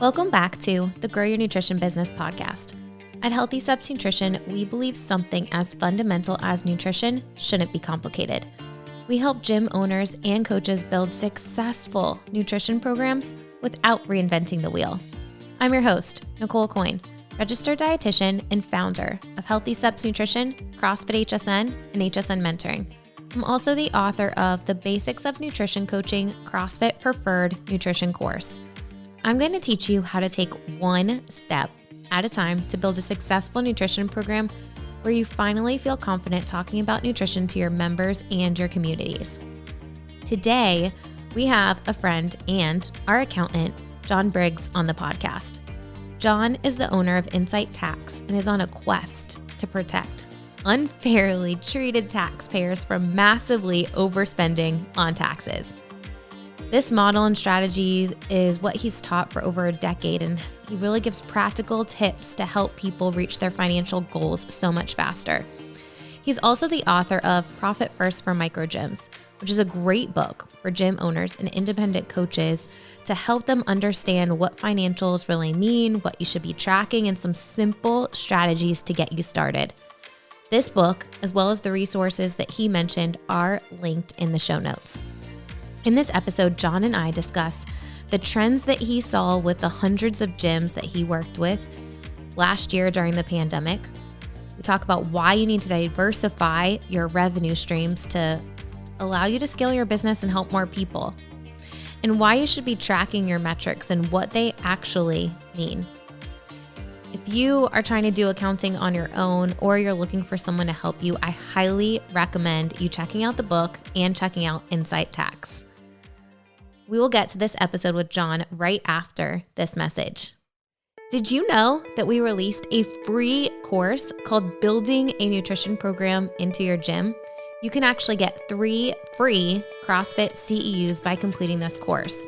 Welcome back to the Grow Your Nutrition Business podcast. At Healthy Steps Nutrition, we believe something as fundamental as nutrition shouldn't be complicated. We help gym owners and coaches build successful nutrition programs without reinventing the wheel. I'm your host, Nicole Aucoin, registered dietitian and founder of Healthy Steps Nutrition, CrossFit HSN, and HSN Mentoring. I'm also the author of the Basics of Nutrition Coaching CrossFit Preferred Nutrition course. I'm going to teach you how to take one step at a time to build a successful nutrition program where you finally feel confident talking about nutrition to your members and your communities. Today, we have a friend and our accountant, John Briggs, on the podcast. John is the owner of Incite Tax and is on a quest to protect unfairly treated taxpayers from massively overspending on taxes. This model and strategy is what he's taught for over a decade, and he really gives practical tips to help people reach their financial goals so much faster. He's also the author of Profit First for Micro Gyms, which is a great book for gym owners and independent coaches to help them understand what financials really mean, what you should be tracking, and some simple strategies to get you started. This book, as well as the resources that he mentioned, are linked in the show notes. In this episode, John and I discuss the trends that he saw with the hundreds of gyms that he worked with last year during the pandemic. We talk about why you need to diversify your revenue streams to allow you to scale your business and help more people, and why you should be tracking your metrics and what they actually mean. If you are trying to do accounting on your own or you're looking for someone to help you, I highly recommend you checking out the book and checking out Incite Tax. We will get to this episode with John right after this message. Did you know that we released a free course called Building a Nutrition Program into Your Gym? You can actually get 3 free CrossFit CEUs by completing this course.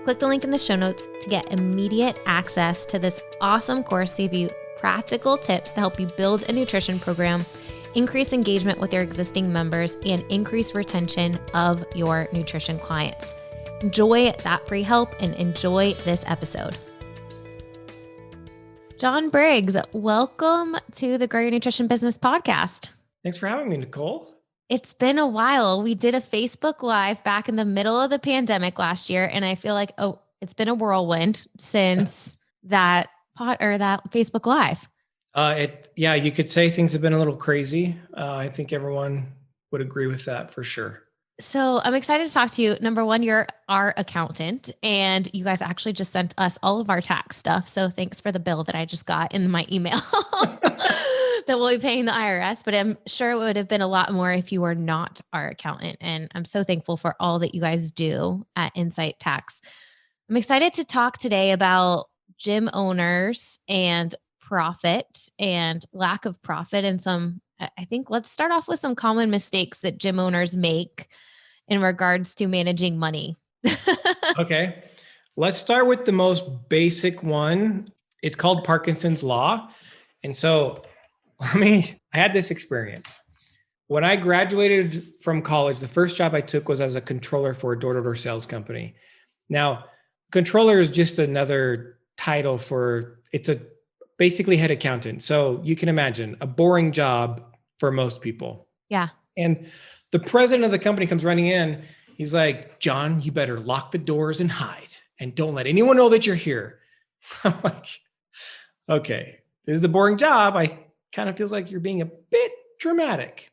Click the link in the show notes to get immediate access to this awesome course to give you practical tips to help you build a nutrition program, increase engagement with your existing members, and increase retention of your nutrition clients. Enjoy that free help and enjoy this episode. John Briggs, welcome to the Grow Your Nutrition Business podcast. Thanks for having me, Nicole. It's been a while. We did a Facebook Live back in the middle of the pandemic last year, and I feel like, it's been a whirlwind since that Facebook Live. You could say things have been a little crazy. I think everyone would agree with that for sure. So I'm excited to talk to you. Number one, you're our accountant, and you guys actually just sent us all of our tax stuff. So thanks for the bill that I just got in my email that we'll be paying the IRS, but I'm sure it would have been a lot more if you were not our accountant. And I'm so thankful for all that you guys do at Incite Tax. I'm excited to talk today about gym owners and profit and lack of profit, and I think let's start off with some common mistakes that gym owners make in regards to managing money. Okay. Let's start with the most basic one. It's called Parkinson's Law. And so I had this experience. When I graduated from college, the first job I took was as a controller for a door-to-door sales company. Now, controller is just another title it's basically head accountant. So you can imagine a boring job for most people. Yeah. And the president of the company comes running in. He's like, John, you better lock the doors and hide and don't let anyone know that you're here. I'm like, okay, this is the boring job. I kind of feels like you're being a bit dramatic,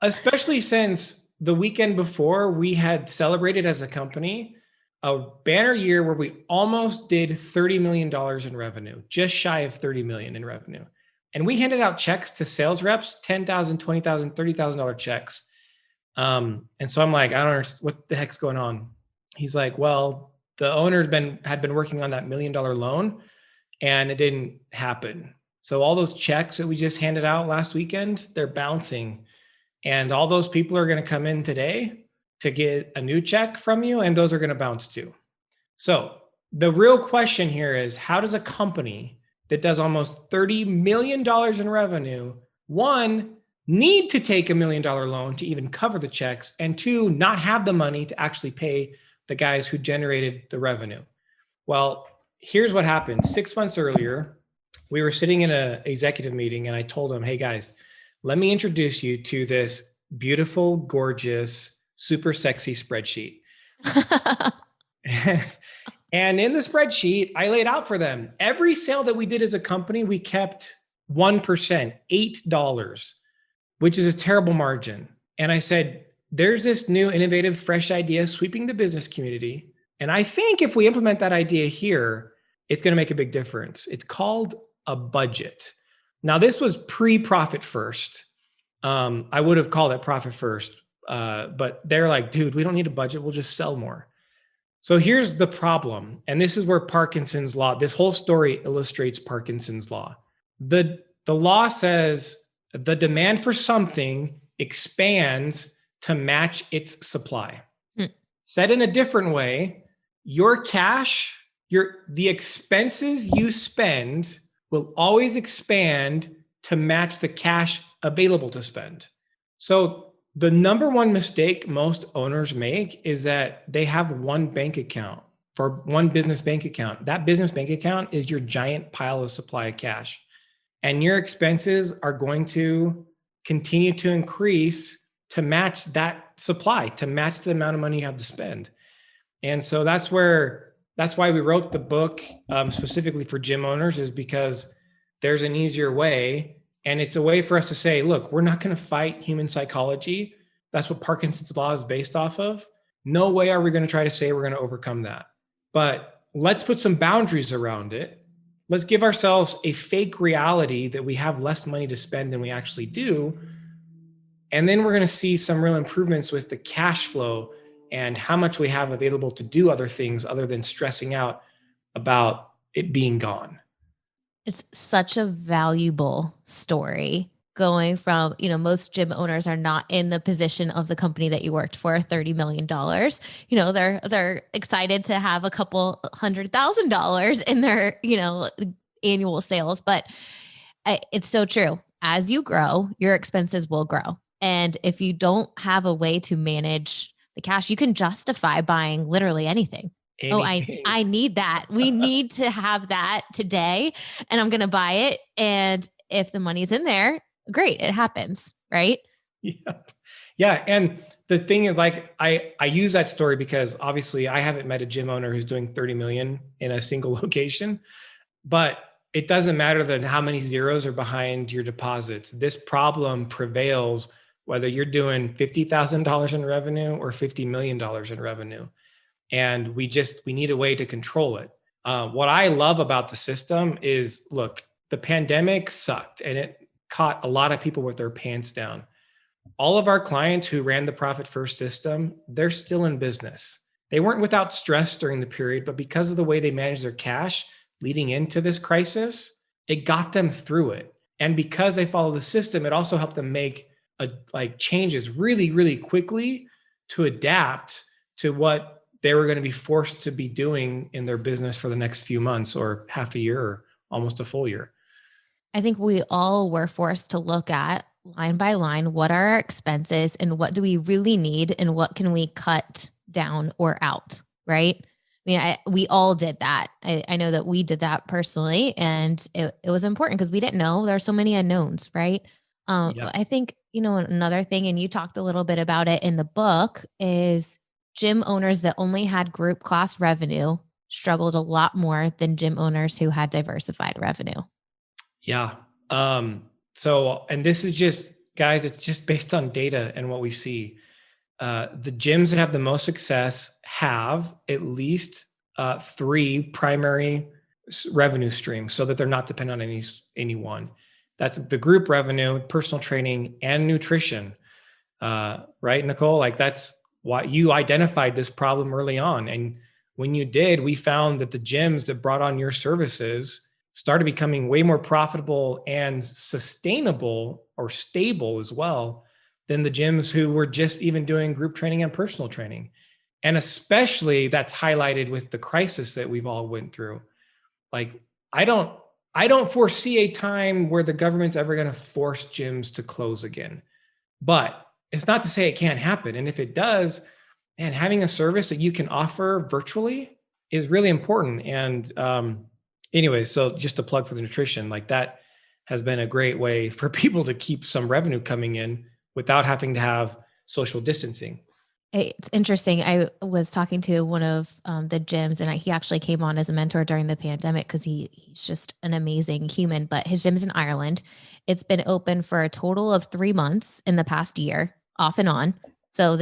especially since the weekend before we had celebrated as a company a banner year where we almost did $30 million in revenue, just shy of 30 million in revenue. And we handed out checks to sales reps, $10,000, $20,000, $30,000 checks. And so I'm like, I don't understand what the heck's going on. He's like, well, the owner had been working on that $1 million loan and it didn't happen. So all those checks that we just handed out last weekend, they're bouncing. And all those people are going to come in today to get a new check from you, and those are going to bounce too. So the real question here is, how does a company that does almost $30 million in revenue, one, need to take $1 million loan to even cover the checks, and two, not have the money to actually pay the guys who generated the revenue? Well, here's what happened. 6 months earlier, we were sitting in an executive meeting and I told them, hey guys, let me introduce you to this beautiful, gorgeous, super sexy spreadsheet. And in the spreadsheet, I laid out for them every sale that we did as a company, we kept 1%, $8, which is a terrible margin. And I said, there's this new innovative, fresh idea sweeping the business community. And I think if we implement that idea here, it's going to make a big difference. It's called a budget. Now, this was pre-profit first. I would have called it profit first, but they're like, dude, we don't need a budget. We'll just sell more. So here's the problem. And this is where Parkinson's law, this whole story illustrates Parkinson's law. The law says the demand for something expands to match its supply. Said in a different way, your cash, the expenses you spend will always expand to match the cash available to spend. So the number one mistake most owners make is that they have one bank account for one business bank account. That business bank account is your giant pile of supply of cash. And your expenses are going to continue to increase to match that supply, to match the amount of money you have to spend. And so that's why we wrote the book specifically for gym owners, is because there's an easier way. And it's a way for us to say, look, we're not going to fight human psychology. That's what Parkinson's law is based off of. No way are we going to try to say we're going to overcome that. But let's put some boundaries around it. Let's give ourselves a fake reality that we have less money to spend than we actually do. And then we're going to see some real improvements with the cash flow and how much we have available to do other things other than stressing out about it being gone. It's such a valuable story, going from, most gym owners are not in the position of the company that you worked for, $30 million. They're excited to have a couple $100,000 in their, annual sales. But it's so true. As you grow, your expenses will grow. And if you don't have a way to manage the cash, you can justify buying literally anything. Anything. I need that. We need to have that today, and I'm going to buy it. And if the money's in there, great, it happens, right? Yeah. And the thing is, like, I use that story because obviously I haven't met a gym owner who's doing 30 million in a single location, but it doesn't matter that how many zeros are behind your deposits. This problem prevails whether you're doing $50,000 in revenue or $50 million in revenue. And we need a way to control it. What I love about the system is, look, the pandemic sucked and it caught a lot of people with their pants down. All of our clients who ran the Profit First system, they're still in business. They weren't without stress during the period, but because of the way they managed their cash leading into this crisis, it got them through it. And because they followed the system, it also helped them make changes really, really quickly to adapt to what they were going to be forced to be doing in their business for the next few months or half a year or almost a full year. I think we all were forced to look at line by line, what are our expenses and what do we really need and what can we cut down or out, right? We all did that. I know that we did that personally, and it was important because we didn't know. There are so many unknowns, right? I think, another thing, and you talked a little bit about it in the book, is gym owners that only had group class revenue struggled a lot more than gym owners who had diversified revenue. Yeah. And this is just, guys, it's just based on data and what we see. The gyms that have the most success have at least 3 primary revenue streams so that they're not dependent on any one. That's the group revenue, personal training, and nutrition. Right, Nicole? Like, that's why you identified this problem early on. And when you did, we found that the gyms that brought on your services started becoming way more profitable and sustainable or stable as well than the gyms who were just even doing group training and personal training. And especially that's highlighted with the crisis that we've all went through. Like, I don't foresee a time where the government's ever going to force gyms to close again. But it's not to say it can't happen. And if it does, man, having a service that you can offer virtually is really important. And anyway, so just a plug for the nutrition, like that has been a great way for people to keep some revenue coming in without having to have social distancing. It's interesting. I was talking to one of the gyms, and he actually came on as a mentor during the pandemic because he's just an amazing human. But his gym's in Ireland. It's been open for a total of 3 months in the past year, off and on. So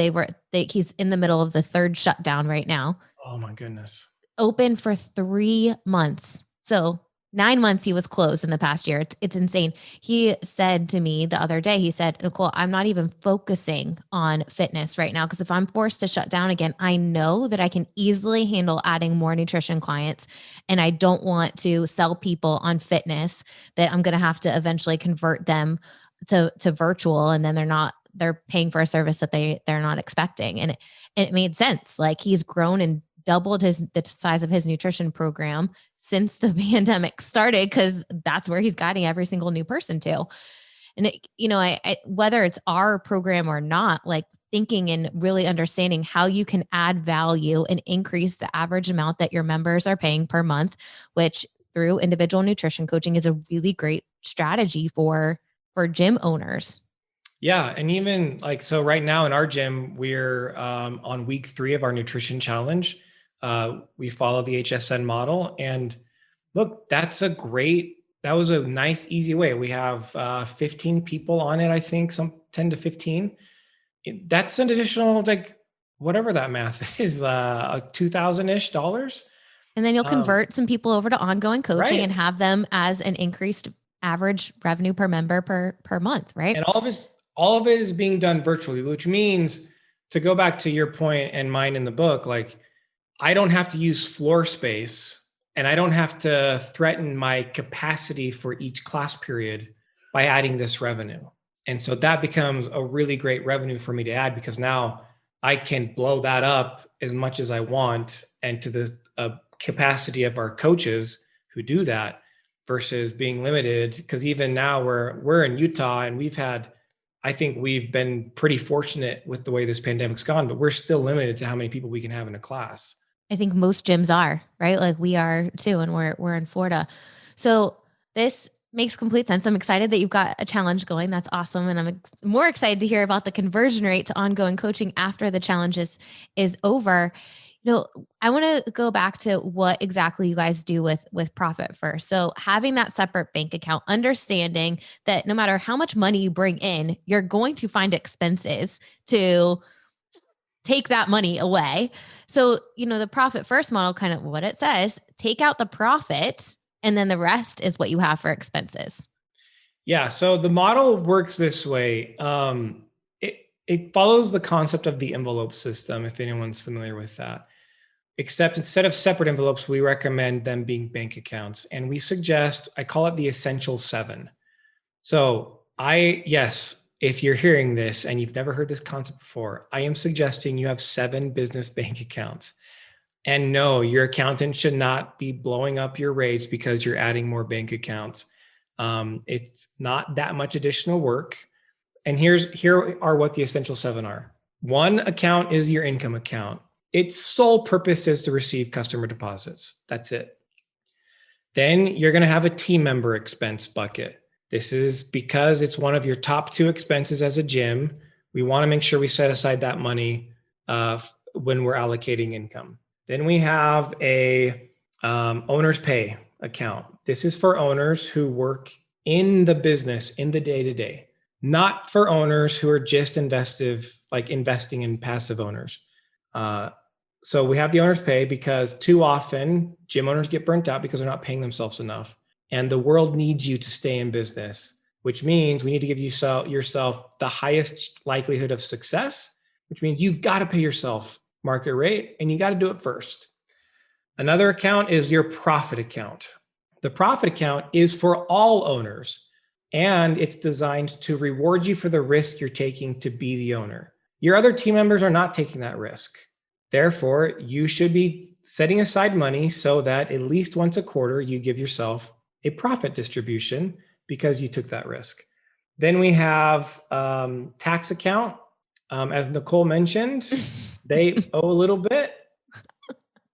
he's in the middle of the third shutdown right now. Oh my goodness. Open for 3 months. So 9 months he was closed in the past year. It's insane. He said to me the other day, he said, Nicole, I'm not even focusing on fitness right now because if I'm forced to shut down again, I know that I can easily handle adding more nutrition clients. And I don't want to sell people on fitness that I'm going to have to eventually convert them to virtual. And then they're paying for a service that they're not expecting. And it made sense. Like he's grown and doubled the size of his nutrition program since the pandemic started because that's where he's guiding every single new person to. And whether it's our program or not, like thinking and really understanding how you can add value and increase the average amount that your members are paying per month, which through individual nutrition coaching is a really great strategy for gym owners. Yeah. And even like, so right now in our gym, we're on week 3 of our nutrition challenge. We follow the HSN model, and look, that was a nice, easy way. We have 15 people on it, I think, some 10 to 15. That's an additional, like, whatever that math is, $2,000-ish. And then you'll convert some people over to ongoing coaching and have them as an increased average revenue per member per month, right? And all of it is being done virtually, which means, to go back to your point and mine in the book, like, I don't have to use floor space, and I don't have to threaten my capacity for each class period by adding this revenue. And so that becomes a really great revenue for me to add, because now I can blow that up as much as I want, and to the capacity of our coaches who do that, versus being limited. Because even now we're in Utah, and I think we've been pretty fortunate with the way this pandemic's gone, but we're still limited to how many people we can have in a class. I think most gyms are, right? Like we are too, and we're in Florida. So this makes complete sense. I'm excited that you've got a challenge going. That's awesome. And I'm more excited to hear about the conversion rate to ongoing coaching after the challenge is over. I want to go back to what exactly you guys do with Profit First. So having that separate bank account, understanding that no matter how much money you bring in, you're going to find expenses to take that money away. So, the Profit First model, kind of what it says, take out the profit and then the rest is what you have for expenses. Yeah. So the model works this way. It follows the concept of the envelope system, if anyone's familiar with that. Except instead of separate envelopes, we recommend them being bank accounts. And we suggest, I call it the essential 7. So yes, if you're hearing this and you've never heard this concept before, I am suggesting you have 7 business bank accounts. And no, your accountant should not be blowing up your rates because you're adding more bank accounts. It's not that much additional work. And here are what the essential 7 are. 1 account is your income account. Its sole purpose is to receive customer deposits. That's it. Then you're going to have a team member expense bucket. This is because it's one of your top 2 expenses as a gym. We want to make sure we set aside that money when we're allocating income. Then we have a owner's pay account. This is for owners who work in the business in the day-to-day, not for owners who are just investing in passive owners. So we have the owner's pay because too often gym owners get burnt out because they're not paying themselves enough. And the world needs you to stay in business, which means we need to give yourself the highest likelihood of success, which means you've got to pay yourself market rate, and you got to do it first. Another account is your profit account. The profit account is for all owners, and it's designed to reward you for the risk you're taking to be the owner. Your other team members are not taking that risk. Therefore, you should be setting aside money so that at least once a quarter, you give yourself a profit distribution because you took that risk. Then we have tax account. As Nicole mentioned, they owe a little bit.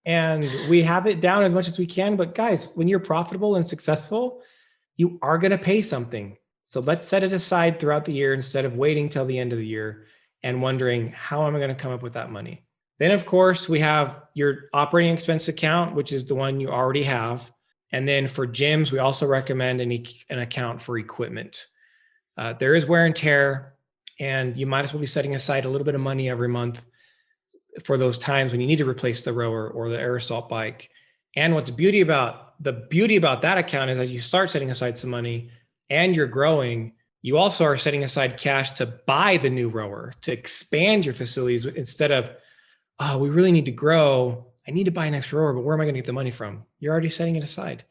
And we have it down as much as we can. But guys, when you're profitable and successful, you are going to pay something. So let's set it aside throughout the year instead of waiting till the end of the year and wondering, how am I going to come up with that money? Then, of course, we have your operating expense account, which is the one you already have. And then for gyms, we also recommend an account for equipment. There is wear and tear, and you might as well be setting aside a little bit of money every month for those times when you need to replace the rower or the air assault bike. And the beauty about that account is, as you start setting aside some money and you're growing, you also are setting aside cash to buy the new rower, to expand your facilities instead of, oh, we really need to grow. I need to buy an extra rower, but where am I going to get the money from? You're already setting it aside.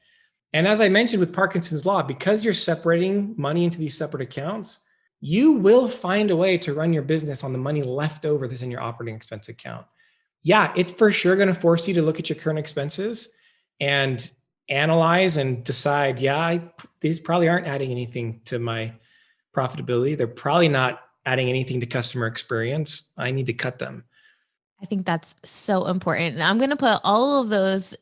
And as I mentioned with Parkinson's law, because you're separating money into these separate accounts, you will find a way to run your business on the money left over that's in your operating expense account. Yeah, it's for sure going to force you to look at your current expenses and analyze and decide, these probably aren't adding anything to my profitability. They're probably not adding anything to customer experience. I need to cut them. I think that's so important. And I'm going to put all of those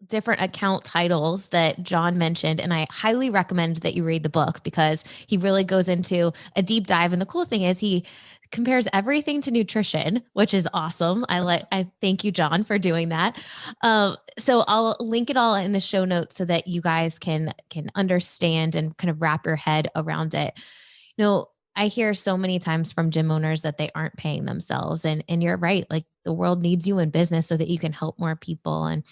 different account titles that John mentioned. And I highly recommend that you read the book because he really goes into a deep dive. And the cool thing is he compares everything to nutrition, which is awesome. I thank you, John, for doing that. So I'll link it all in the show notes so that you guys can understand and kind of wrap your head around it. I hear so many times from gym owners that they aren't paying themselves. And you're right. Like the world needs you in business so that you can help more people, and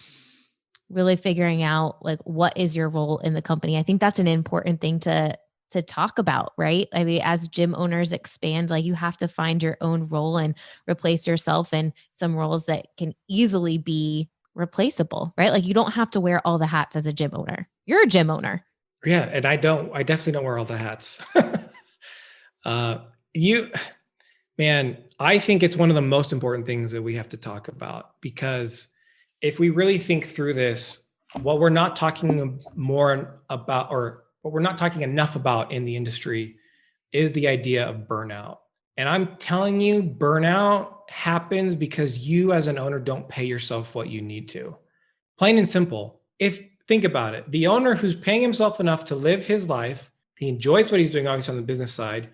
really figuring out like what is your role in the company. I think that's an important thing to talk about, right? I mean, as gym owners expand, like you have to find your own role and replace yourself in some roles that can easily be replaceable, right? Like you don't have to wear all the hats as a gym owner. You're a gym owner. Yeah. And I definitely don't wear all the hats. You, man, I think it's one of the most important things that we have to talk about, because if we really think through this, what we're not talking more about, or what we're not talking enough about in the industry, is the idea of burnout. And I'm telling you, burnout happens because you as an owner don't pay yourself what you need to. Plain and simple. Think about it, the owner who's paying himself enough to live his life, he enjoys what he's doing, obviously on the business side,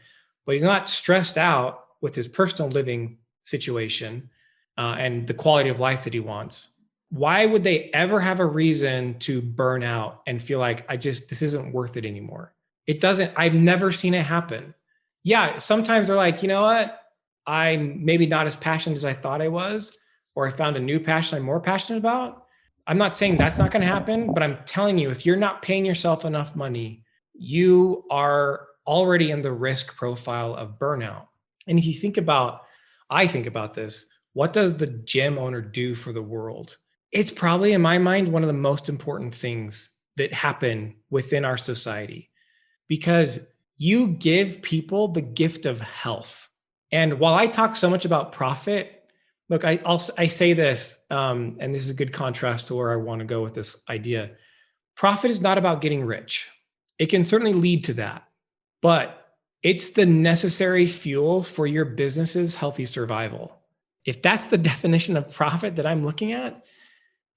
but he's not stressed out with his personal living situation and the quality of life that he wants. Why would they ever have a reason to burn out and feel like, this isn't worth it anymore? It doesn't. I've never seen it happen. Yeah, sometimes they're like, you know what? I'm maybe not as passionate as I thought I was, or I found a new passion I'm more passionate about. I'm not saying that's not going to happen, but I'm telling you, if you're not paying yourself enough money, you are already in the risk profile of burnout. And if you I think about this, what does the gym owner do for the world? It's probably, in my mind, one of the most important things that happen within our society, because you give people the gift of health. And while I talk so much about profit, look, I say this, and this is a good contrast to where I want to go with this idea. Profit is not about getting rich. It can certainly lead to that, but it's the necessary fuel for your business's healthy survival. If that's the definition of profit that I'm looking at,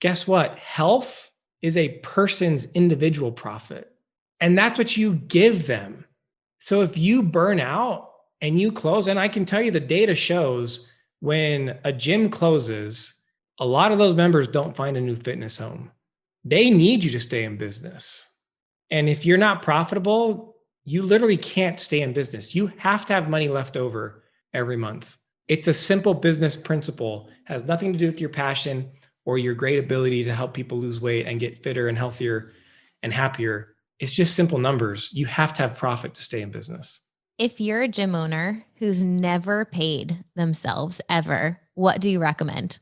guess what? Health is a person's individual profit, and that's what you give them. So if you burn out and you close, and I can tell you the data shows when a gym closes, a lot of those members don't find a new fitness home. They need you to stay in business. And if you're not profitable, you literally can't stay in business. You have to have money left over every month. It's a simple business principle, it has nothing to do with your passion or your great ability to help people lose weight and get fitter and healthier and happier. It's just simple numbers. You have to have profit to stay in business. If you're a gym owner who's never paid themselves ever, what do you recommend?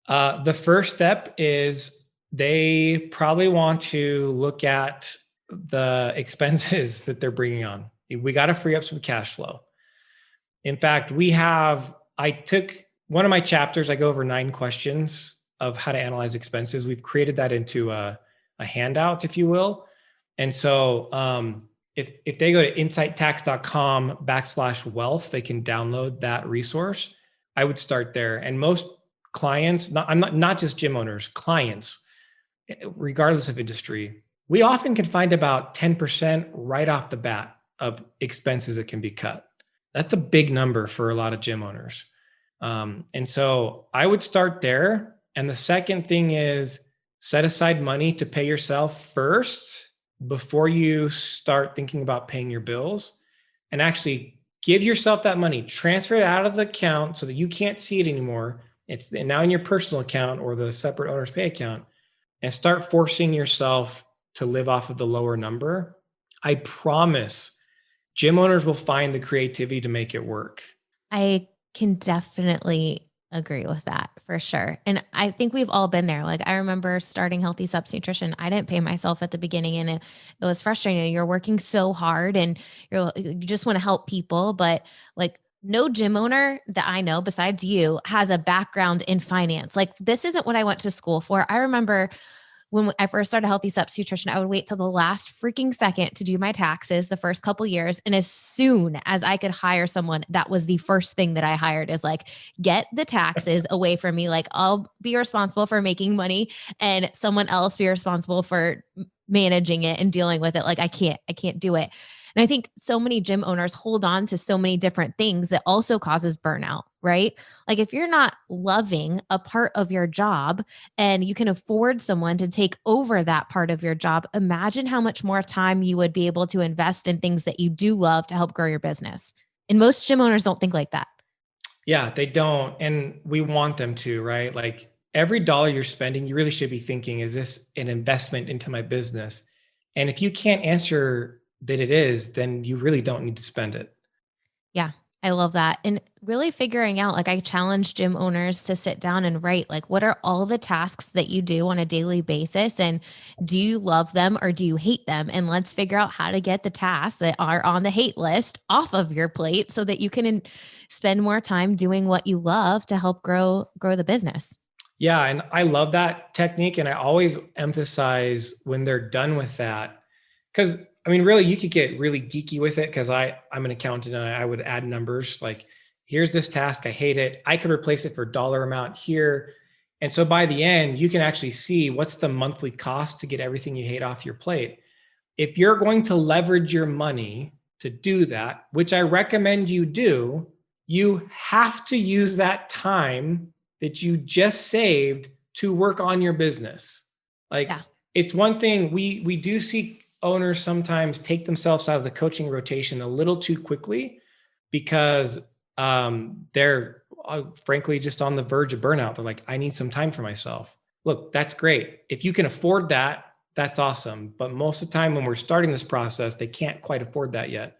The first step is they probably want to look at the expenses that they're bringing on. We got to free up some cash flow. In fact, I took one of my chapters, I go over 9 questions of how to analyze expenses. We've created that into a handout, if you will. And so if they go to incitetax.com/wealth, they can download that resource. I would start there. And most clients, not just gym owners, clients, regardless of industry, we often can find about 10% right off the bat of expenses that can be cut. That's a big number for a lot of gym owners. And so I would start there. And the second thing is set aside money to pay yourself first before you start thinking about paying your bills, and actually give yourself that money, transfer it out of the account so that you can't see it anymore. It's now in your personal account or the separate owner's pay account, and start forcing yourself to live off of the lower number. I promise gym owners will find the creativity to make it work. I can definitely agree with that for sure. And I think we've all been there. Like I remember starting Healthy Subs Nutrition. I didn't pay myself at the beginning and it was frustrating. You're working so hard and you just want to help people, but like no gym owner that I know besides you has a background in finance. Like this isn't what I went to school for. I remember when I first started Healthy Steps Nutrition, I would wait till the last freaking second to do my taxes the first couple years. And as soon as I could hire someone, that was the first thing that I hired is like, get the taxes away from me. Like I'll be responsible for making money and someone else be responsible for managing it and dealing with it. Like I can't do it. And I think so many gym owners hold on to so many different things that also causes burnout, right? Like if you're not loving a part of your job and you can afford someone to take over that part of your job, imagine how much more time you would be able to invest in things that you do love to help grow your business. And most gym owners don't think like that. Yeah, they don't. And we want them to, right? Like every dollar you're spending, you really should be thinking, is this an investment into my business? And if you can't answer that it is, then you really don't need to spend it. Yeah, I love that. And really figuring out, like I challenge gym owners to sit down and write, like, what are all the tasks that you do on a daily basis? And do you love them or do you hate them? And let's figure out how to get the tasks that are on the hate list off of your plate so that you can spend more time doing what you love to help grow the business. Yeah, and I love that technique. And I always emphasize when they're done with that, because I mean, really, you could get really geeky with it because I'm an accountant and I would add numbers like, here's this task, I hate it. I could replace it for a dollar amount here. And so by the end, you can actually see what's the monthly cost to get everything you hate off your plate. If you're going to leverage your money to do that, which I recommend you do, you have to use that time that you just saved to work on your business. Like Yeah. it's one thing we do see owners sometimes take themselves out of the coaching rotation a little too quickly because they're frankly just on the verge of burnout. They're like, I need some time for myself. Look, that's great. If you can afford that, that's awesome. But most of the time when we're starting this process, they can't quite afford that yet.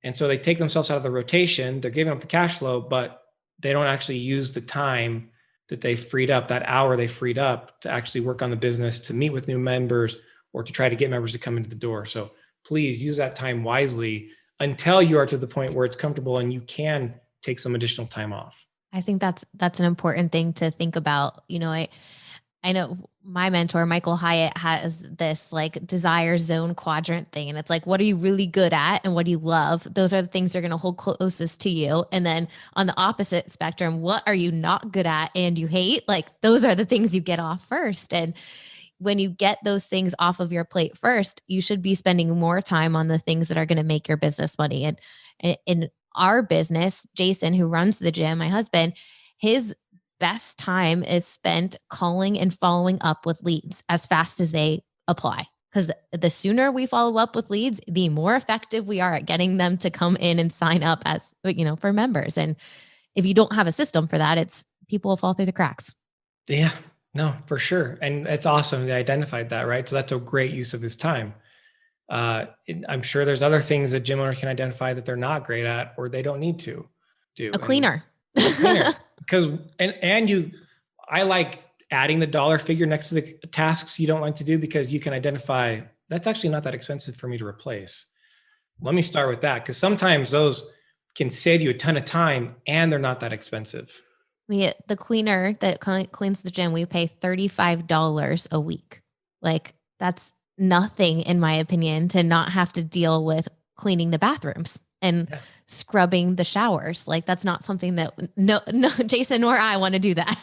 And so they take themselves out of the rotation. They're giving up the cash flow, but they don't actually use the time that they freed up, that hour they freed up to actually work on the business, to meet with new members, or to try to get members to come into the door. So please use that time wisely until you are to the point where it's comfortable and you can take some additional time off. I think that's an important thing to think about. You know, I know my mentor, Michael Hyatt, has this like desire zone quadrant thing. And it's like, what are you really good at? And what do you love? Those are the things that are going to hold closest to you. And then on the opposite spectrum, what are you not good at and you hate? Like those are the things you get off first. And when you get those things off of your plate first, you should be spending more time on the things that are going to make your business money. And in our business, Jason, who runs the gym, my husband, his best time is spent calling and following up with leads as fast as they apply. Because the sooner we follow up with leads, the more effective we are at getting them to come in and sign up as, for members. And if you don't have a system for that, it's people will fall through the cracks. Yeah, no, for sure. And it's awesome they identified that, right? So that's a great use of his time. I'm sure there's other things that gym owners can identify that they're not great at or they don't need to do. A cleaner. Because I like adding the dollar figure next to the tasks you don't like to do, because you can identify that's actually not that expensive for me to replace. Let me start with that, because sometimes those can save you a ton of time and they're not that expensive. The cleaner that cleans the gym, we pay $35 a week. Like that's nothing, in my opinion, to not have to deal with cleaning the bathrooms. and Yeah. scrubbing the showers. Like that's not something that no, Jason nor I want to do that.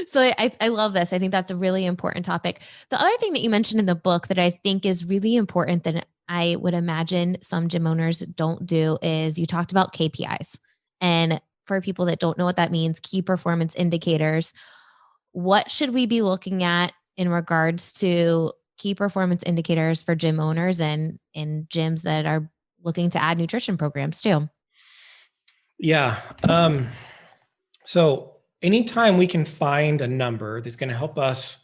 So I love this. I think that's a really important topic. The other thing that you mentioned in the book that I think is really important that I would imagine some gym owners don't do is you talked about KPIs. And for people that don't know what that means, key performance indicators, what should we be looking at in regards to key performance indicators for gym owners and in gyms that are looking to add nutrition programs too? Yeah. So anytime we can find a number that's going to help us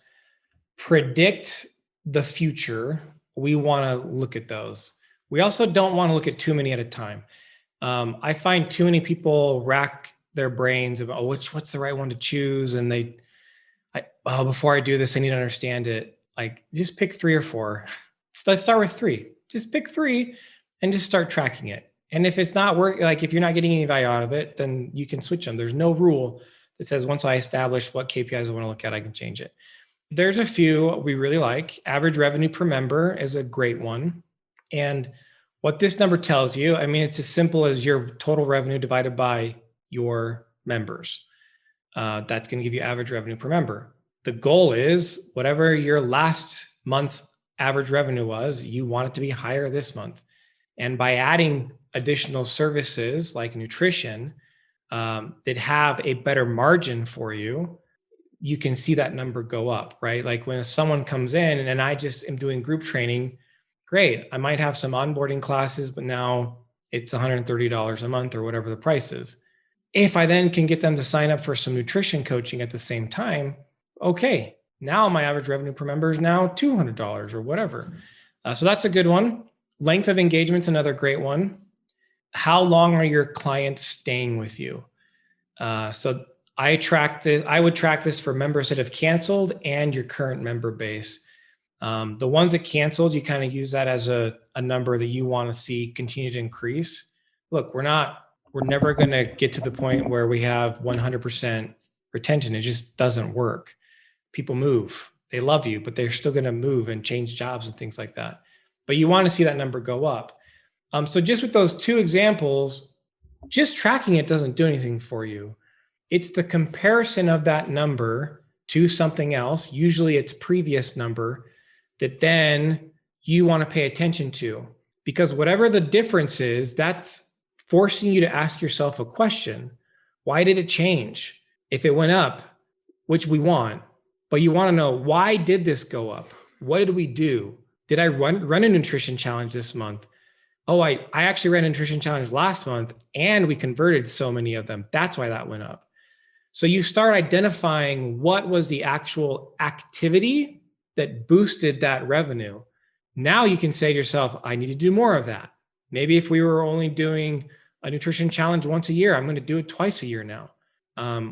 predict the future, we want to look at those. We also don't want to look at too many at a time. I find too many people rack their brains about what's the right one to choose, and before I do this, I need to understand it. Like, just pick 3 or 4. So let's start with 3. Just pick 3 and just start tracking it. And if it's not working, like if you're not getting any value out of it, then you can switch them. There's no rule that says once I establish what KPIs I want to look at, I can change it. There's a few we really like. Average revenue per member is a great one. And what this number tells you, I mean, it's as simple as your total revenue divided by your members. That's going to give you average revenue per member. The goal is whatever your last month's average revenue was, you want it to be higher this month. And by adding additional services like nutrition that have a better margin for you, you can see that number go up, right? Like when someone comes in and I just am doing group training, great. I might have some onboarding classes, but now it's $130 a month or whatever the price is. If I then can get them to sign up for some nutrition coaching at the same time, okay, now my average revenue per member is now $200 or whatever. So that's a good one. Length of engagement's another great one. How long are your clients staying with you? So I would track this for members that have canceled and your current member base. The ones that canceled, you kind of use that as a number that you want to see continue to increase. Look, we're never going to get to the point where we have 100% retention. It just doesn't work. People move. They love you, but they're still going to move and change jobs and things like that. But you want to see that number go up. So just with those 2 examples, just tracking it doesn't do anything for you. It's the comparison of that number to something else, usually its previous number, that then you want to pay attention to. Because whatever the difference is, that's forcing you to ask yourself a question. Why did it change? If it went up, which we want, but you want to know, why did this go up? What did we do? Did I run a nutrition challenge this month? Oh, I actually ran a nutrition challenge last month and we converted so many of them. That's why that went up. So you start identifying what was the actual activity that boosted that revenue. Now you can say to yourself, I need to do more of that. Maybe if we were only doing a nutrition challenge once a year, I'm going to do it twice a year now.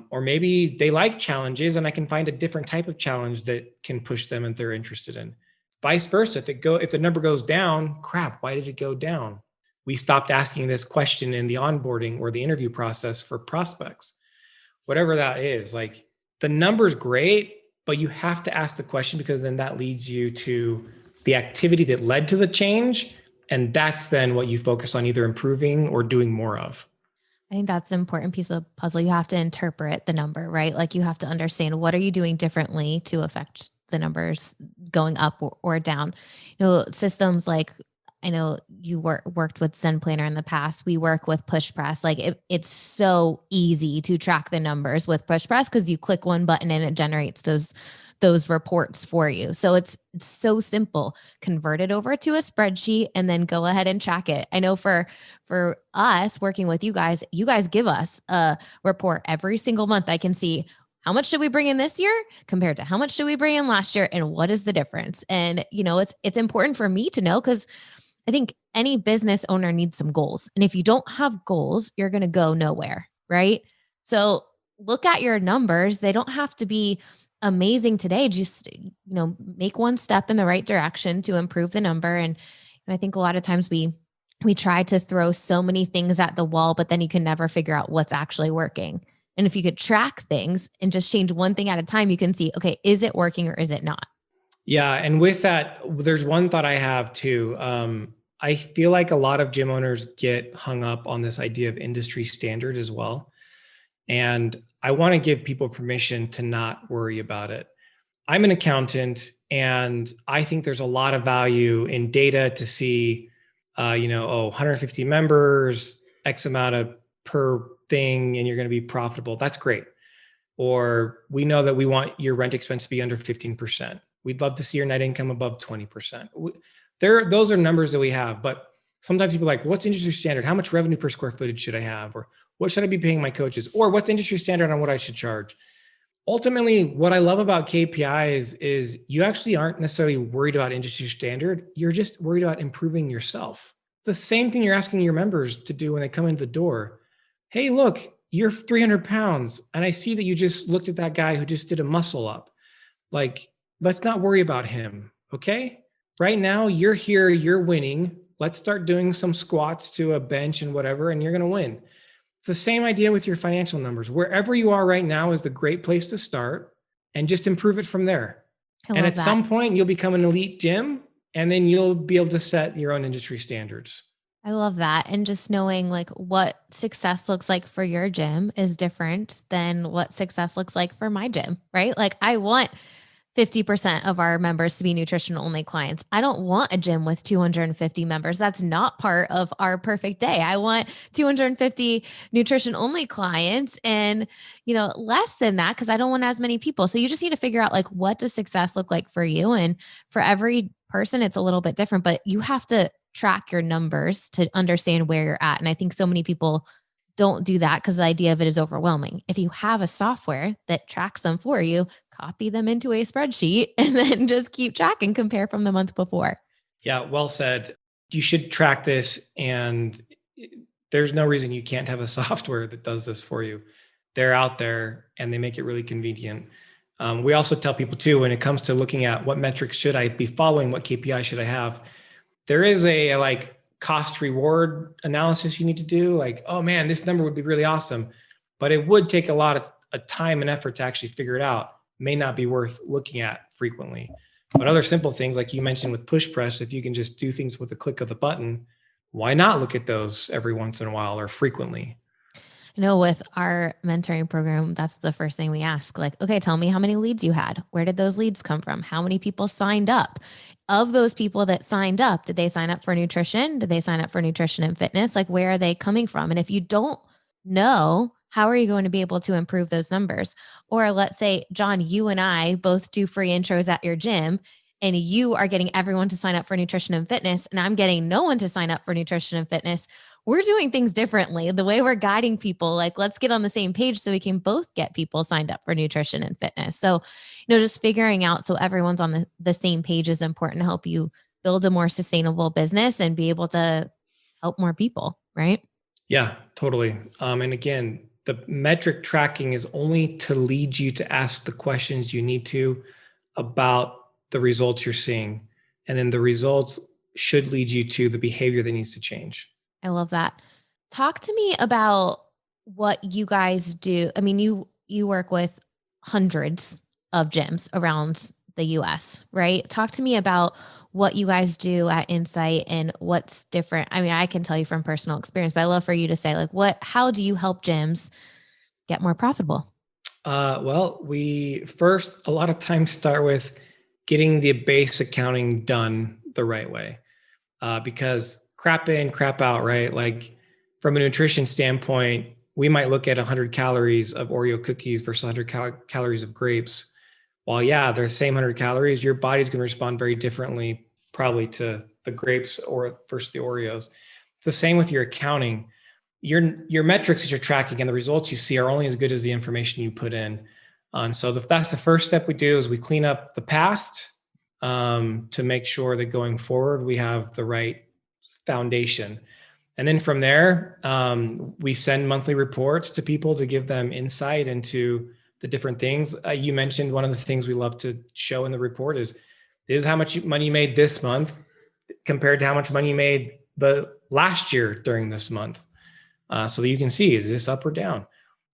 Or maybe they like challenges and I can find a different type of challenge that can push them and they're interested in. Vice versa, if the number goes down, crap, why did it go down? We stopped asking this question in the onboarding or the interview process for prospects. Whatever that is, like the number's great, but you have to ask the question because then that leads you to the activity that led to the change. And that's then what you focus on either improving or doing more of. I think that's an important piece of the puzzle. You have to interpret the number, right? Like you have to understand what are you doing differently to affect the numbers going up or down. Systems like I know you worked with Zen Planner in the past. We work with Push Press. Like it's so easy to track the numbers with Push Press because you click one button and it generates those reports for you. So it's so simple. Convert it over to a spreadsheet and then go ahead and track it. I know for us working with you guys give us a report every single month. I can see how much did we bring in this year compared to how much did we bring in last year and what is the difference? And it's important for me to know because I think any business owner needs some goals. And if you don't have goals, you're going to go nowhere, right? So look at your numbers. They don't have to be amazing today. Just, make one step in the right direction to improve the number. And I think a lot of times we try to throw so many things at the wall, but then you can never figure out what's actually working. And if you could track things and just change one thing at a time, you can see, okay, is it working or is it not? Yeah. And with that, there's one thought I have too. I feel like a lot of gym owners get hung up on this idea of industry standard as well. And I want to give people permission to not worry about it. I'm an accountant, and I think there's a lot of value in data to see, 150 members, X amount of per thing, and you're going to be profitable. That's great. Or we know that we want your rent expense to be under 15%. We'd love to see your net income above 20%. Those are numbers that we have, but sometimes people are like, what's industry standard? How much revenue per square footage should I have? Or what should I be paying my coaches? Or what's industry standard on what I should charge? Ultimately, what I love about KPIs is you actually aren't necessarily worried about industry standard. You're just worried about improving yourself. It's the same thing you're asking your members to do when they come into the door. Hey, look, you're 300 pounds, and I see that you just looked at that guy who just did a muscle up. Like, let's not worry about him, okay? Right now, you're here, you're winning. Let's start doing some squats to a bench and whatever, and you're going to win. It's the same idea with your financial numbers. Wherever you are right now is the great place to start, and just improve it from there. And at some point, you'll become an elite gym, and then you'll be able to set your own industry standards. I love that. And just knowing like what success looks like for your gym is different than what success looks like for my gym, right? Like I want 50% of our members to be nutrition only clients. I don't want a gym with 250 members. That's not part of our perfect day. I want 250 nutrition only clients and, less than that because I don't want as many people. So you just need to figure out like what does success look like for you? And for every person, it's a little bit different, but you have to track your numbers to understand where you're at. And I think so many people don't do that because the idea of it is overwhelming. If you have a software that tracks them for you, copy them into a spreadsheet and then just keep track and compare from the month before. Yeah, well said. You should track this, and there's no reason you can't have a software that does this for you. They're out there and they make it really convenient. We also tell people too, when it comes to looking at what metrics should I be following, what KPI should I have, there is a like cost reward analysis you need to do. Like, oh man, this number would be really awesome, but it would take a lot of time and effort to actually figure it out. May not be worth looking at frequently. But other simple things like you mentioned with push press, if you can just do things with a click of the button, why not look at those every once in a while or frequently? With our mentoring program, that's the first thing we ask. Like, okay, tell me how many leads you had. Where did those leads come from? How many people signed up? Of those people that signed up, did they sign up for nutrition? Did they sign up for nutrition and fitness? Like, where are they coming from? And if you don't know, how are you going to be able to improve those numbers? Or let's say, John, you and I both do free intros at your gym, and you are getting everyone to sign up for nutrition and fitness, and I'm getting no one to sign up for nutrition and fitness. We're doing things differently. The way we're guiding people, like, let's get on the same page so we can both get people signed up for nutrition and fitness. So, just figuring out so everyone's on the same page is important to help you build a more sustainable business and be able to help more people, right? Yeah, totally. And again, the metric tracking is only to lead you to ask the questions you need to about the results you're seeing. And then the results should lead you to the behavior that needs to change. I love that. Talk to me about what you guys do. I mean, you work with hundreds of gyms around the US, right? Talk to me about what you guys do at Insight and what's different. I mean, I can tell you from personal experience, but I love for you to say like how do you help gyms get more profitable? Well, we first a lot of times start with getting the base accounting done the right way, because crap in, crap out, right? Like from a nutrition standpoint, we might look at 100 calories of Oreo cookies versus 100 calories of grapes. While yeah, they're the same 100 calories, your body's going to respond very differently, probably to the grapes or versus the Oreos. It's the same with your accounting. Your metrics that you're tracking and the results you see are only as good as the information you put in. And so that's the first step we do is we clean up the past, to make sure that going forward we have the right foundation. And then from there, we send monthly reports to people to give them insight into the different things. You mentioned one of the things we love to show in the report is how much money you made this month compared to how much money you made the last year during this month. So that you can see, is this up or down?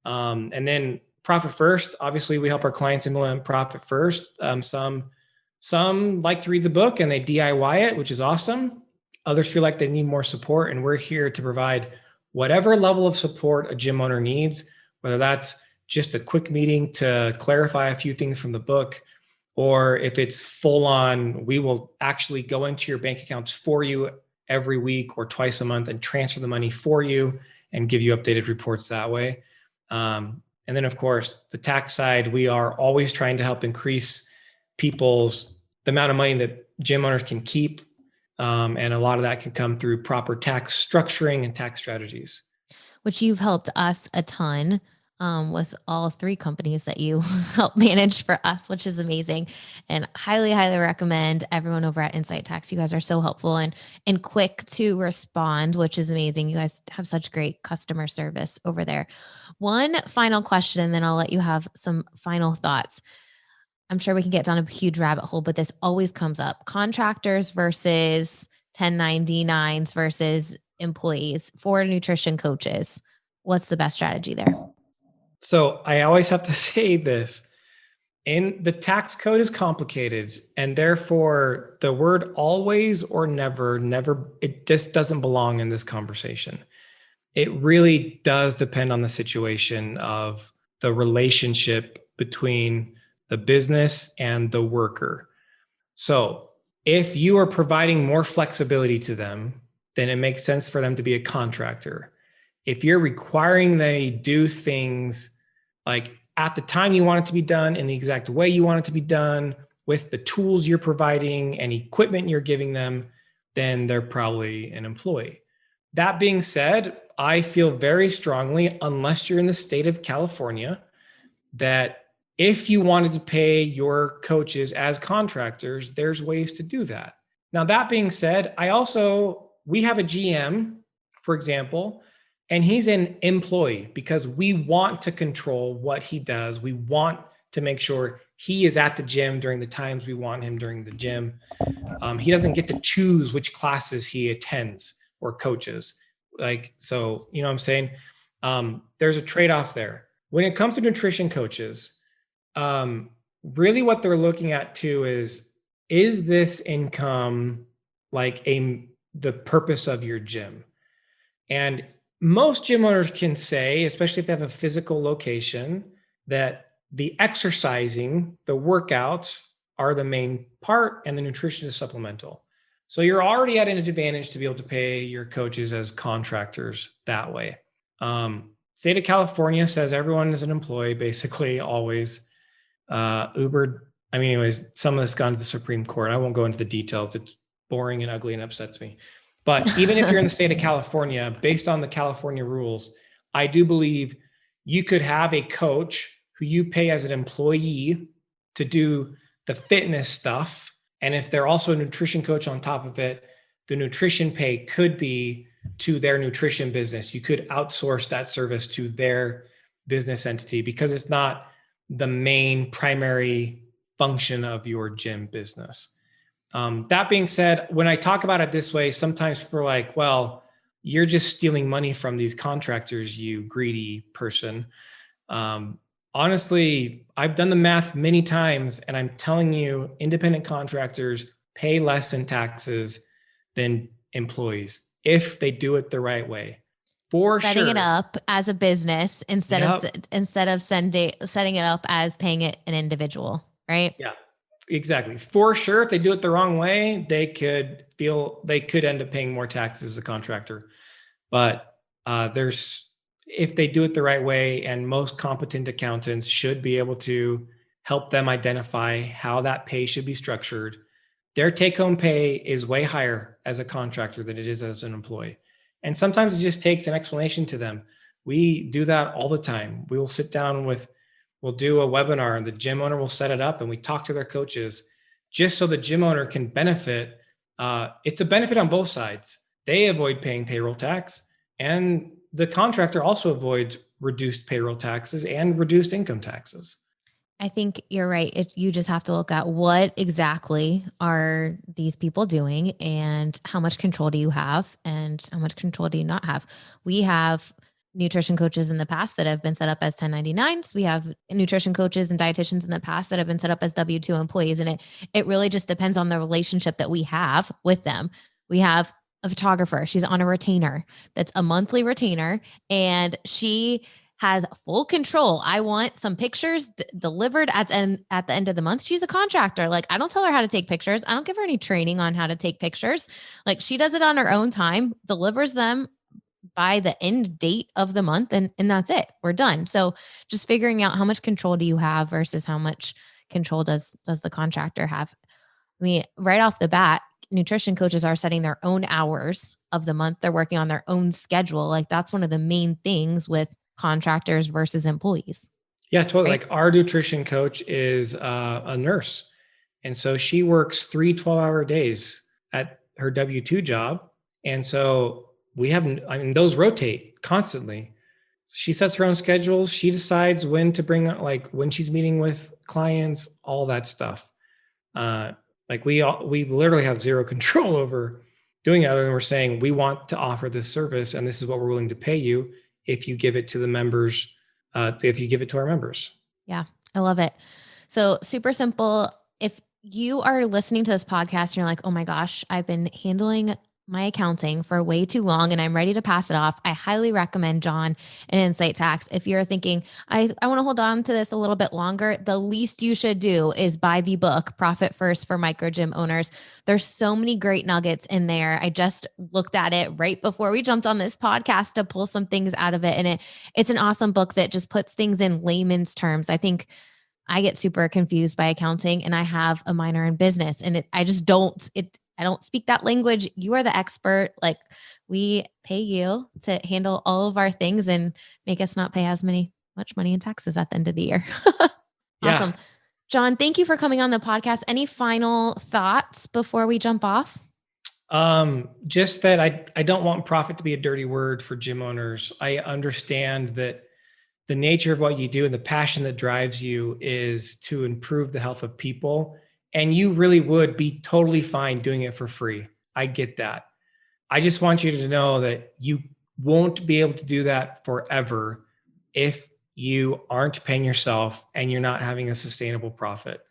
And then profit first, obviously we help our clients implement profit first. Some like to read the book and they DIY it, which is awesome. Others feel like they need more support, and we're here to provide whatever level of support a gym owner needs, whether that's just a quick meeting to clarify a few things from the book, or if it's full on, we will actually go into your bank accounts for you every week or twice a month and transfer the money for you and give you updated reports that way. And then, of course, the tax side, we are always trying to help increase the amount of money that gym owners can keep. And a lot of that can come through proper tax structuring and tax strategies. Which you've helped us a ton with all three companies that you help manage for us, which is amazing. And highly, highly recommend everyone over at Incite Tax. You guys are so helpful and quick to respond, which is amazing. You guys have such great customer service over there. One final question, and then I'll let you have some final thoughts. I'm sure we can get down a huge rabbit hole, but this always comes up. Contractors versus 1099s versus employees for nutrition coaches. What's the best strategy there? So I always have to say this. The tax code is complicated, and therefore the word always or never, it just doesn't belong in this conversation. It really does depend on the situation of the relationship between the business and the worker. So if you are providing more flexibility to them, then it makes sense for them to be a contractor. If you're requiring they do things like at the time you want it to be done, in the exact way you want it to be done, with the tools you're providing and equipment you're giving them, then they're probably an employee. That being said, I feel very strongly, unless you're in the state of California, that if you wanted to pay your coaches as contractors, there's ways to do that. Now, that being said, we have a GM, for example, and he's an employee because we want to control what he does. We want to make sure he is at the gym during the times we want him during the gym. He doesn't get to choose which classes he attends or coaches. So, you know what I'm saying? There's a trade-off there. When it comes to nutrition coaches, really what they're looking at too is this income the purpose of your gym? And most gym owners can say, especially if they have a physical location, that the exercising, the workouts are the main part and the nutrition is supplemental. So you're already at an advantage to be able to pay your coaches as contractors that way. State of California says everyone is an employee, basically always. Uber, anyways, some of this gone to the Supreme Court. I won't go into the details. It's boring and ugly and upsets me. But even if you're in the state of California, based on the California rules, I do believe you could have a coach who you pay as an employee to do the fitness stuff. And if they're also a nutrition coach on top of it, the nutrition pay could be to their nutrition business. You could outsource that service to their business entity because it's not the main primary function of your gym business. That being said, when I talk about it this way, sometimes people are like, well, you're just stealing money from these contractors, you greedy person. Honestly, I've done the math many times, and I'm telling you, independent contractors pay less in taxes than employees if they do it the right way. Setting it up as a business instead of setting it up as paying it an individual, right? Yeah. Exactly. For sure. If they do it the wrong way, they could end up paying more taxes as a contractor. But if they do it the right way, and most competent accountants should be able to help them identify how that pay should be structured. Their take-home pay is way higher as a contractor than it is as an employee. And sometimes it just takes an explanation to them. We do that all the time. We will sit down we'll do a webinar and the gym owner will set it up and we talk to their coaches just so the gym owner can benefit. It's a benefit on both sides. They avoid paying payroll tax and the contractor also avoids reduced payroll taxes and reduced income taxes. I think you're right. You just have to look at what exactly are these people doing and how much control do you have and how much control do you not have. We have nutrition coaches in the past that have been set up as 1099s. We have nutrition coaches and dietitians in the past that have been set up as W-2 employees. And it really just depends on the relationship that we have with them. We have a photographer. She's on a retainer that's a monthly retainer, and she has full control. I want some pictures delivered at the end of the month. She's a contractor. Like, I don't tell her how to take pictures. I don't give her any training on how to take pictures. Like, she does it on her own time, delivers them by the end date of the month, and that's it. We're done. So just figuring out how much control do you have versus how much control does the contractor have. I mean, right off the bat, nutrition coaches are setting their own hours of the month. They're working on their own schedule. Like, that's one of the main things with contractors versus employees. Yeah, totally. Right? Like, our nutrition coach is a nurse. And so she works 3 12-hour days at her W-2 job. And so those rotate constantly. So she sets her own schedules. She decides when to bring, like, when she's meeting with clients, all that stuff. Like, we literally have zero control over doing it, other than we're saying, we want to offer this service and this is what we're willing to pay you if you give it to the members, if you give it to our members. Yeah, I love it. So super simple. If you are listening to this podcast and you're like, oh my gosh, I've been handling my accounting for way too long and I'm ready to pass it off, I highly recommend John and Incite Tax. If you're thinking, I want to hold on to this a little bit longer, the least you should do is buy the book, Profit First for Micro Gym Owners. There's so many great nuggets in there. I just looked at it right before we jumped on this podcast to pull some things out of it. And it's an awesome book that just puts things in layman's terms. I think I get super confused by accounting, and I have a minor in business, and I don't speak that language. You are the expert. Like, we pay you to handle all of our things and make us not pay much money in taxes at the end of the year. Awesome. Yeah. John, thank you for coming on the podcast. Any final thoughts before we jump off? Just that I don't want profit to be a dirty word for gym owners. I understand that the nature of what you do and the passion that drives you is to improve the health of people. And you really would be totally fine doing it for free. I get that. I just want you to know that you won't be able to do that forever if you aren't paying yourself and you're not having a sustainable profit.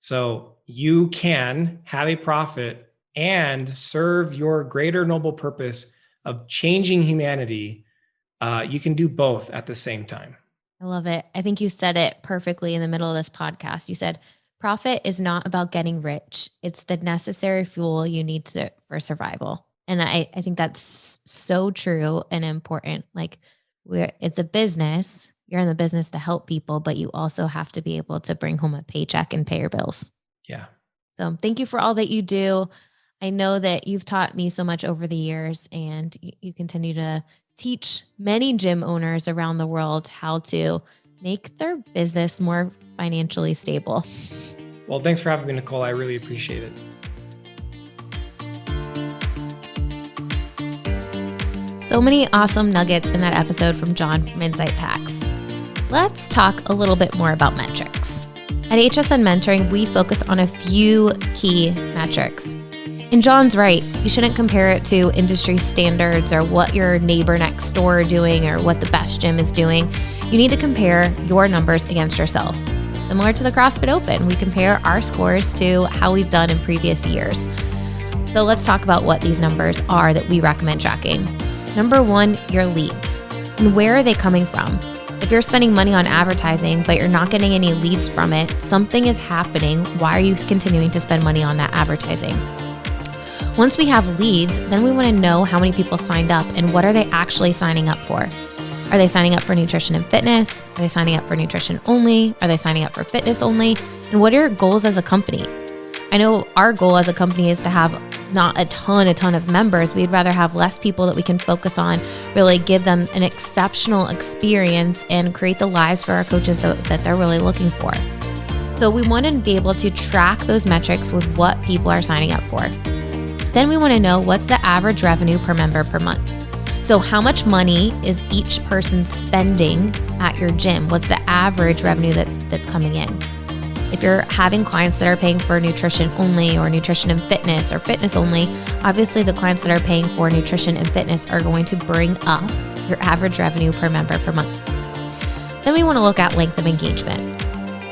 So you can have a profit and serve your greater noble purpose of changing humanity. You can do both at the same time. I love it. I think you said it perfectly in the middle of this podcast. You said, profit is not about getting rich. It's the necessary fuel you need for survival. And I think that's so true and important. Like, it's a business. You're in the business to help people, but you also have to be able to bring home a paycheck and pay your bills. Yeah. So thank you for all that you do. I know that you've taught me so much over the years, and you continue to teach many gym owners around the world how to make their business more financially stable. Well, thanks for having me, Nicole. I really appreciate it. So many awesome nuggets in that episode from John from Incite Tax. Let's talk a little bit more about metrics. At HSN Mentoring, we focus on a few key metrics. And John's right. You shouldn't compare it to industry standards or what your neighbor next door are doing or what the best gym is doing. You need to compare your numbers against yourself. Similar to the CrossFit Open, we compare our scores to how we've done in previous years. So let's talk about what these numbers are that we recommend tracking. Number one, your leads. And where are they coming from? If you're spending money on advertising, but you're not getting any leads from it, something is happening. Why are you continuing to spend money on that advertising? Once we have leads, then we want to know how many people signed up and what are they actually signing up for. Are they signing up for nutrition and fitness? Are they signing up for nutrition only? Are they signing up for fitness only? And what are your goals as a company? I know our goal as a company is to have not a ton of members. We'd rather have less people that we can focus on, really give them an exceptional experience and create the lives for our coaches that they're really looking for. So we want to be able to track those metrics with what people are signing up for. Then we want to know what's the average revenue per member per month. So how much money is each person spending at your gym? What's the average revenue that's coming in? If you're having clients that are paying for nutrition only or nutrition and fitness or fitness only, obviously the clients that are paying for nutrition and fitness are going to bring up your average revenue per member per month. Then we want to look at length of engagement.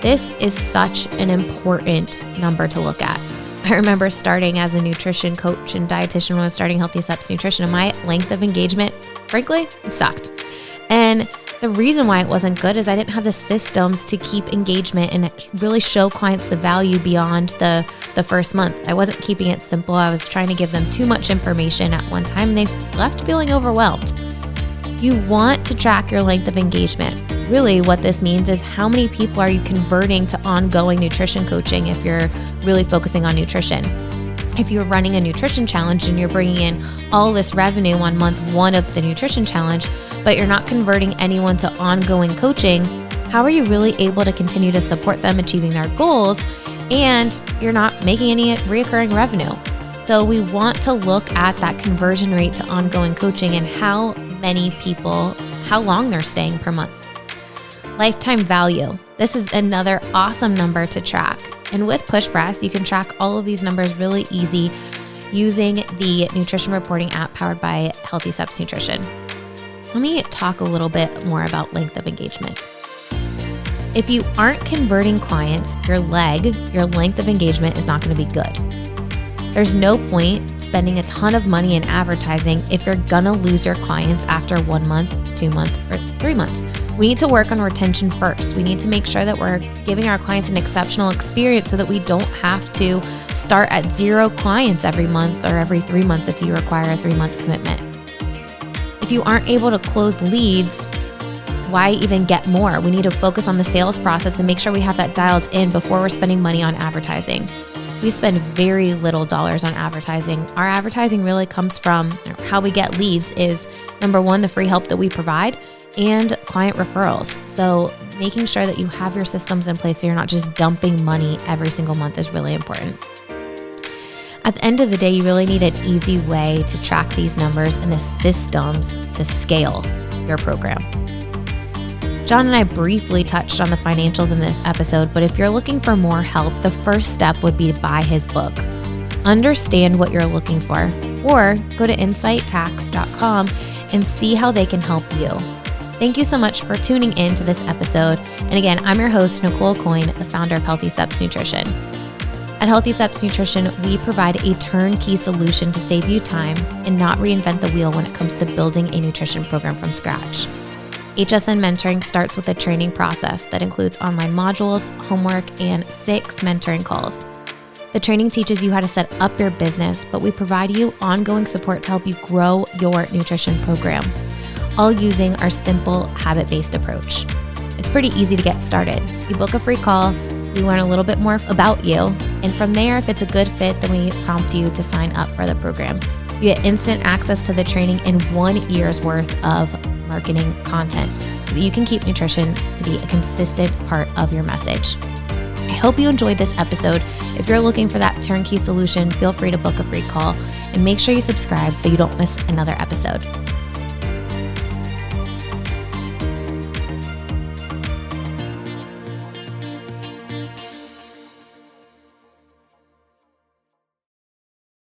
This is such an important number to look at. I remember starting as a nutrition coach and dietitian when I was starting Healthy Steps Nutrition, and my length of engagement, frankly, it sucked. And the reason why it wasn't good is I didn't have the systems to keep engagement and really show clients the value beyond the first month. I wasn't keeping it simple. I was trying to give them too much information at one time, and they left feeling overwhelmed. You want to track your length of engagement. Really, what this means is how many people are you converting to ongoing nutrition coaching if you're really focusing on nutrition. If you're running a nutrition challenge and you're bringing in all this revenue on month 1 of the nutrition challenge, but you're not converting anyone to ongoing coaching, how are you really able to continue to support them achieving their goals and you're not making any reoccurring revenue? So we want to look at that conversion rate to ongoing coaching and how many people, how long they're staying per month. Lifetime value. This is another awesome number to track. And with PushPress, you can track all of these numbers really easy using the nutrition reporting app powered by Healthy Steps Nutrition. Let me talk a little bit more about length of engagement. If you aren't converting clients, your length of engagement is not going to be good. There's no point spending a ton of money in advertising if you're going to lose your clients after 1 month, 2 months, or 3 months. We need to work on retention first. We need to make sure that we're giving our clients an exceptional experience so that we don't have to start at 0 clients every month or every 3 months if you require a 3-month commitment. If you aren't able to close leads, why even get more? We need to focus on the sales process and make sure we have that dialed in before we're spending money on advertising. We spend very little dollars on advertising. Our advertising really comes from how we get leads is, number 1, the free help that we provide and client referrals. So making sure that you have your systems in place so you're not just dumping money every single month is really important. At the end of the day, you really need an easy way to track these numbers and the systems to scale your program. John and I briefly touched on the financials in this episode, but if you're looking for more help, the first step would be to buy his book. Understand what you're looking for, or go to incitetax.com and see how they can help you. Thank you so much for tuning in to this episode. And again, I'm your host, Nicole Aucoin, the founder of Healthy Steps Nutrition. At Healthy Steps Nutrition, we provide a turnkey solution to save you time and not reinvent the wheel when it comes to building a nutrition program from scratch. HSN mentoring starts with a training process that includes online modules, homework, and 6 mentoring calls. The training teaches you how to set up your business, but we provide you ongoing support to help you grow your nutrition program, all using our simple habit-based approach. It's pretty easy to get started. You book a free call, we learn a little bit more about you, and from there, if it's a good fit, then we prompt you to sign up for the program. You get instant access to the training and 1 year's worth of marketing content so that you can keep nutrition to be a consistent part of your message. I hope you enjoyed this episode. If you're looking for that turnkey solution, feel free to book a free call and make sure you subscribe so you don't miss another episode.